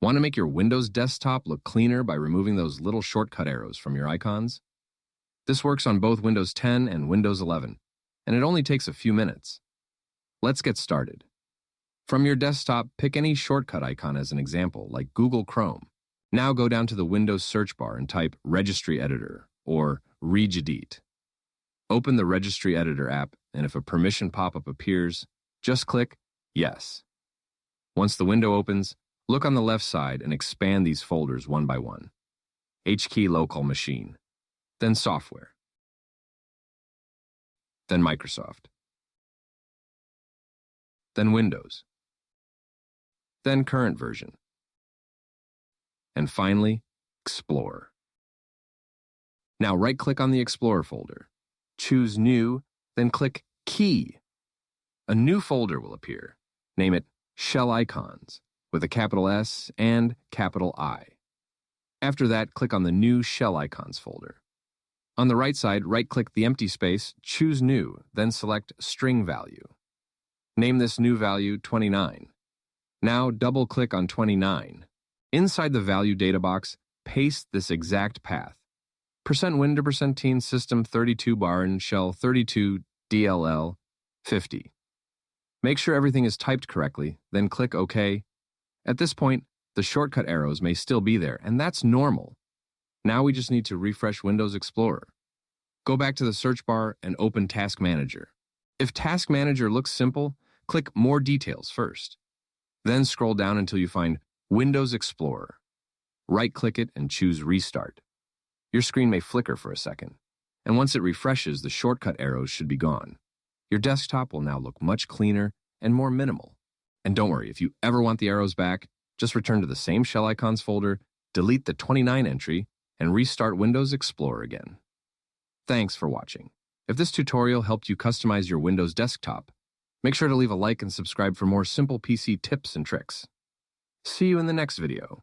Want to make your Windows desktop look cleaner by removing those little shortcut arrows from your icons? This works on both Windows 10 and Windows 11, and it only takes a few minutes. Let's get started. From your desktop, pick any shortcut icon as an example, like Google Chrome. Now go down to the Windows search bar and type Registry Editor, or Regedit. Open the Registry Editor app, and if a permission pop-up appears, just click Yes. Once the window opens, look on the left side and expand these folders one by one. HKey Local Machine, then Software, then Microsoft, then Windows, then Current Version, and finally, Explorer. Now right-click on the Explorer folder, choose New, then click Key. A new folder will appear. Name it Shell Icons, with a capital S and capital I. After that, click on the new Shell Icons folder. On the right side, right-click the empty space, choose New, then select String Value. Name this new value 29. Now double-click on 29. Inside the value data box, paste this exact path. %win to %teen system 32 bar and shell 32 DLL 50. Make sure everything is typed correctly, then click OK. At this point, the shortcut arrows may still be there, and that's normal. Now we just need to refresh Windows Explorer. Go back to the search bar and open Task Manager. If Task Manager looks simple, click More Details first. Then scroll down until you find Windows Explorer. Right-click it and choose Restart. Your screen may flicker for a second, and once it refreshes, the shortcut arrows should be gone. Your desktop will now look much cleaner and more minimal. And don't worry, if you ever want the arrows back, just return to the same Shell Icons folder, delete the 29 entry, and restart Windows Explorer again. Thanks for watching. If this tutorial helped you customize your Windows desktop, make sure to leave a like and subscribe for more simple PC tips and tricks. See you in the next video.